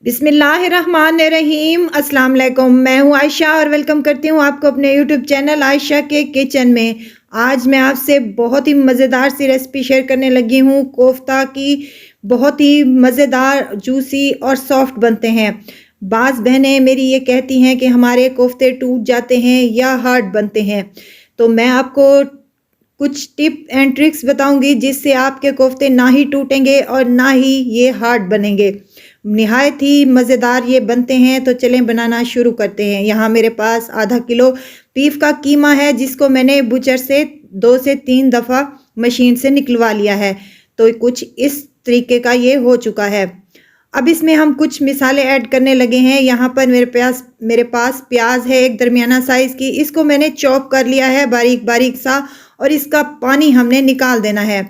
बिस्मिल्लाहिर्रहमानिर्रहीम अस्सलाम वालेकुम। मैं हूँ आयशा और वेलकम करती हूँ आपको अपने यूट्यूब चैनल आयशा के किचन में। आज मैं आपसे बहुत ही मज़ेदार सी रेसिपी शेयर करने लगी हूँ कोफ्ता की। बहुत ही मज़ेदार, जूसी और सॉफ्ट बनते हैं। बाज़ बहनें मेरी ये कहती हैं कि हमारे कोफ्ते टूट जाते हैं या हार्ड बनते हैं, तो मैं आपको कुछ टिप एंड ट्रिक्स बताऊंगी जिससे आपके कोफ्ते ना ही टूटेंगे और ना ही ये हार्ड बनेंगे। निहायत ही मज़ेदार ये बनते हैं, तो चलें बनाना शुरू करते हैं। यहाँ मेरे पास आधा किलो बीफ का कीमा है जिसको मैंने बुचर से 2 से 3 दफ़ा मशीन से निकलवा लिया है। तो कुछ इस तरीके का ये हो चुका है। अब इसमें हम कुछ मिसाले ऐड करने लगे हैं। यहाँ पर मेरे पास प्याज है एक दरमियाना साइज़ की, इसको मैंने चॉप कर लिया है बारीक बारीक सा, और इसका पानी हमने निकाल देना है।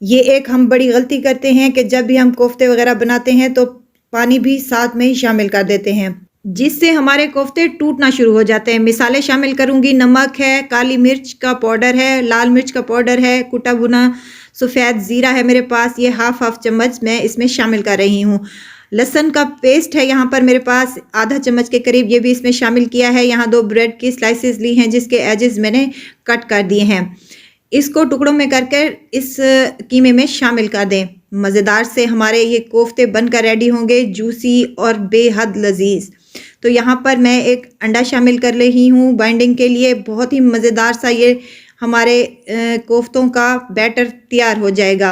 ये एक हम बड़ी गलती करते हैं कि जब भी हम कोफ्ते वगैरह बनाते हैं तो पानी भी साथ में ही शामिल कर देते हैं, जिससे हमारे कोफ्ते टूटना शुरू हो जाते हैं। मिसाले शामिल करूंगी। नमक है, काली मिर्च का पाउडर है, लाल मिर्च का पाउडर है, कुटा भुना सफ़ेद ज़ीरा है मेरे पास, ये हाफ चम्मच मैं इसमें शामिल कर रही हूँ। लहसुन का पेस्ट है यहाँ पर मेरे पास आधा चम्मच के करीब, ये भी इसमें शामिल किया है। यहाँ 2 ब्रेड की स्लाइसेस ली हैं जिसके एजेस मैंने कट कर दिए हैं। इसको टुकड़ों में करके इस कीमे में शामिल कर दें। मज़ेदार से हमारे ये कोफ्ते बनकर रेडी होंगे, जूसी और बेहद लजीज। तो यहाँ पर मैं एक अंडा शामिल कर रही हूँ बाइंडिंग के लिए। बहुत ही मज़ेदार सा ये हमारे कोफ्तों का बैटर तैयार हो जाएगा।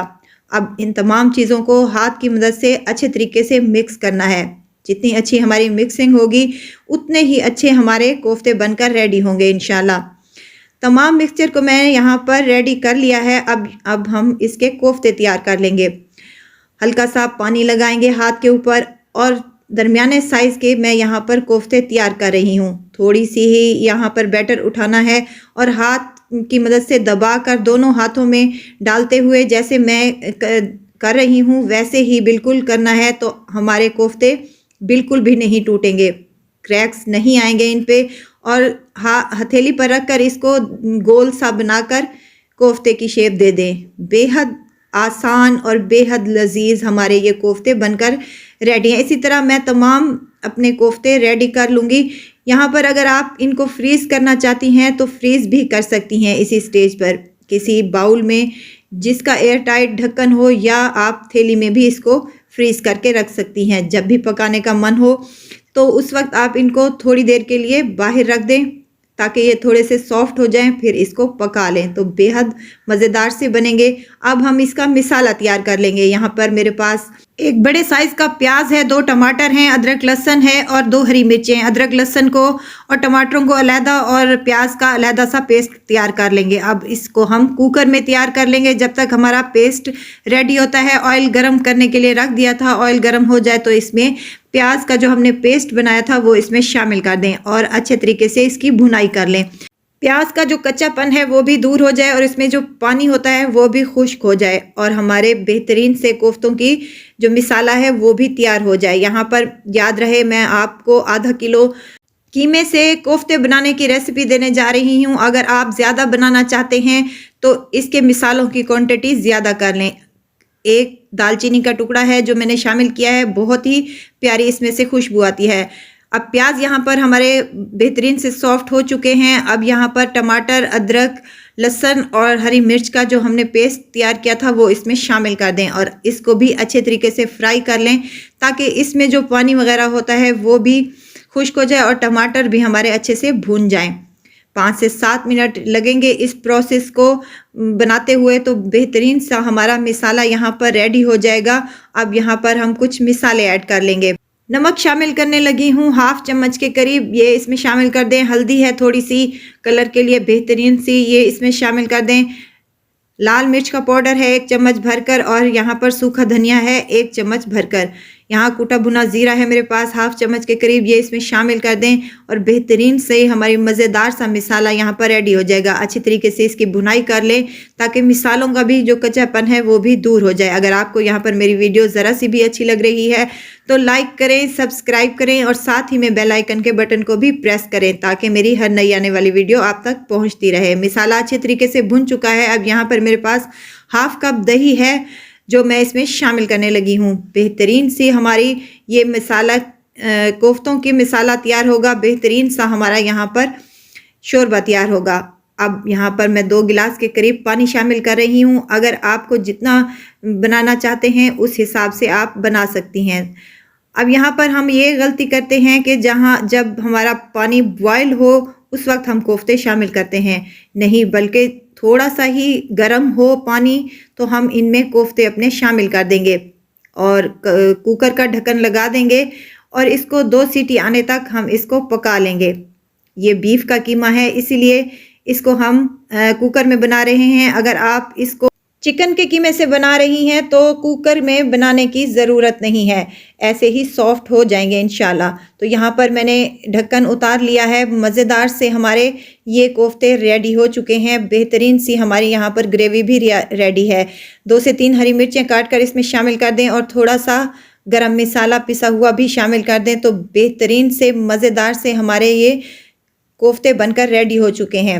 अब इन तमाम चीज़ों को हाथ की मदद से अच्छे तरीके से मिक्स करना है। जितनी अच्छी हमारी मिक्सिंग होगी उतने ही अच्छे हमारे कोफ्ते बनकर रेडी होंगे इंशाल्लाह। तमाम मिक्सचर को मैं यहाँ पर रेडी कर लिया है। अब हम इसके कोफ्ते तैयार कर लेंगे। हल्का सा पानी लगाएंगे हाथ के ऊपर और दरमियाने साइज़ के मैं यहाँ पर कोफ्ते तैयार कर रही हूँ। थोड़ी सी ही यहाँ पर बैटर उठाना है और हाथ की मदद से दबाकर दोनों हाथों में डालते हुए जैसे मैं कर रही हूँ वैसे ही बिल्कुल करना है, तो हमारे कोफ्ते बिल्कुल भी नहीं टूटेंगे, क्रैक्स नहीं आएंगे इन पे। और हथेली पर रखकर इसको गोल सा बनाकर कोफ्ते की शेप दे दें। बेहद आसान और बेहद लजीज हमारे ये कोफ्ते बनकर रेडी हैं। इसी तरह मैं तमाम अपने कोफ्ते रेडी कर लूँगी। यहाँ पर अगर आप इनको फ्रीज़ करना चाहती हैं तो फ्रीज़ भी कर सकती हैं इसी स्टेज पर किसी बाउल में जिसका एयर टाइट ढक्कन हो, या आप थैली में भी इसको फ्रीज़ करके रख सकती हैं। जब भी पकाने का मन हो तो उस वक्त आप इनको थोड़ी देर के लिए बाहर रख दें ताकि ये थोड़े से सॉफ्ट हो जाएं, फिर इसको पका लें तो बेहद मज़ेदार से बनेंगे। अब हम इसका मिसाला तैयार कर लेंगे। यहाँ पर मेरे पास एक बड़े साइज़ का प्याज है, 2 टमाटर हैं, अदरक लहसुन है और 2 हरी मिर्चें हैं। अदरक लहसुन को और टमाटरों को अलहदा और प्याज का अलहदा सा पेस्ट तैयार कर लेंगे। अब इसको हम कुकर में तैयार कर लेंगे जब तक हमारा पेस्ट रेडी होता है। ऑयल गर्म करने के लिए रख दिया था, ऑयल गर्म हो जाए तो इसमें प्याज का जो हमने पेस्ट बनाया था वो इसमें शामिल कर दें और अच्छे तरीके से इसकी भुनाई कर लें। प्याज का जो कच्चापन है वो भी दूर हो जाए और इसमें जो पानी होता है वो भी खुश्क हो जाए और हमारे बेहतरीन से कोफ्तों की जो मिसाला है वो भी तैयार हो जाए। यहाँ पर याद रहे मैं आपको आधा किलो कीमे से कोफ्ते बनाने की रेसिपी देने जा रही हूँ। अगर आप ज़्यादा बनाना चाहते हैं तो इसके मिसालों की क्वांटिटी ज़्यादा कर लें। एक दालचीनी का टुकड़ा है जो मैंने शामिल किया है, बहुत ही प्यारी इसमें से खुशबू आती है। अब प्याज यहाँ पर हमारे बेहतरीन से सॉफ्ट हो चुके हैं। अब यहाँ पर टमाटर, अदरक, लहसुन और हरी मिर्च का जो हमने पेस्ट तैयार किया था वो इसमें शामिल कर दें और इसको भी अच्छे तरीके से फ्राई कर लें ताकि इसमें जो पानी वगैरह होता है वो भी खुश्क हो जाए और टमाटर भी हमारे अच्छे से भून जाएं। 5 से 7 मिनट लगेंगे इस प्रोसेस को बनाते हुए, तो बेहतरीन सा हमारा मिसाला यहाँ पर रेडी हो जाएगा। अब यहाँ पर हम कुछ मिसाले ऐड कर लेंगे। नमक शामिल करने लगी हूँ हाफ चम्मच के करीब, ये इसमें शामिल कर दें। हल्दी है थोड़ी सी कलर के लिए बेहतरीन सी, ये इसमें शामिल कर दें। लाल मिर्च का पाउडर है 1 चम्मच भरकर और यहाँ पर सूखा धनिया है 1 चम्मच भरकर। यहाँ कुटा भुना ज़ीरा है मेरे पास हाफ चम्मच के करीब, ये इसमें शामिल कर दें और बेहतरीन से हमारी मज़ेदार सा मिसाला यहाँ पर रेडी हो जाएगा। अच्छी तरीके से इसकी भुनाई कर लें ताकि मिसालों का भी जो कच्चापन है वो भी दूर हो जाए। अगर आपको यहाँ पर मेरी वीडियो ज़रा सी भी अच्छी लग रही है तो लाइक करें, सब्सक्राइब करें और साथ ही में बेल आइकन के बटन को भी प्रेस करें ताकि मेरी हर नई आने वाली वीडियो आप तक पहुँचती रहे। मिसाला अच्छे तरीके से भुन चुका है। अब यहाँ पर मेरे पास हाफ कप दही है जो मैं इसमें शामिल करने लगी हूँ। बेहतरीन सी हमारी ये मसाला कोफ्तों की मसाला तैयार होगा, बेहतरीन सा हमारा यहाँ पर शोरबा तैयार होगा। अब यहाँ पर मैं 2 गिलास के करीब पानी शामिल कर रही हूँ। अगर आपको जितना बनाना चाहते हैं उस हिसाब से आप बना सकती हैं। अब यहाँ पर हम ये गलती करते हैं कि जब हमारा पानी बॉयल हो उस वक्त हम कोफ्ते शामिल करते हैं, नहीं बल्कि थोड़ा सा ही गर्म हो पानी तो हम इनमें कोफ्ते अपने शामिल कर देंगे और कुकर का ढक्कन लगा देंगे और इसको 2 सीटी आने तक हम इसको पका लेंगे। ये बीफ का कीमा है इसीलिए इसको हम कुकर में बना रहे हैं। अगर आप इसको चिकन के कीमे से बना रही हैं तो कुकर में बनाने की ज़रूरत नहीं है, ऐसे ही सॉफ्ट हो जाएंगे इंशाल्लाह। तो यहाँ पर मैंने ढक्कन उतार लिया है। मज़ेदार से हमारे ये कोफ्ते रेडी हो चुके हैं। बेहतरीन सी हमारी यहाँ पर ग्रेवी भी रेडी है। 2 से 3 हरी मिर्चें काट कर इसमें शामिल कर दें और थोड़ा सा गरम मसाला पिसा हुआ भी शामिल कर दें तो बेहतरीन से मज़ेदार से हमारे ये कोफ्ते बनकर रेडी हो चुके हैं।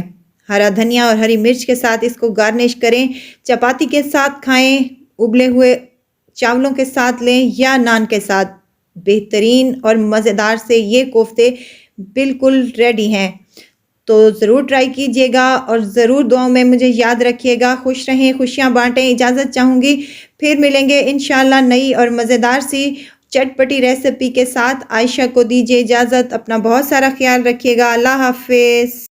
हरा धनिया और हरी मिर्च के साथ इसको गार्निश करें। चपाती के साथ खाएं, उबले हुए चावलों के साथ लें या नान के साथ। बेहतरीन और मज़ेदार से ये कोफ्ते बिल्कुल रेडी हैं। तो ज़रूर ट्राई कीजिएगा और ज़रूर दुआओं में मुझे याद रखिएगा। खुश रहें, खुशियाँ बांटें। इजाज़त चाहूँगी, फिर मिलेंगे इंशाल्लाह नई और मज़ेदार सी चटपटी रेसिपी के साथ। आयशा को दीजिए इजाज़त। अपना बहुत सारा ख्याल रखिएगा। अल्लाह हाफ़िज़।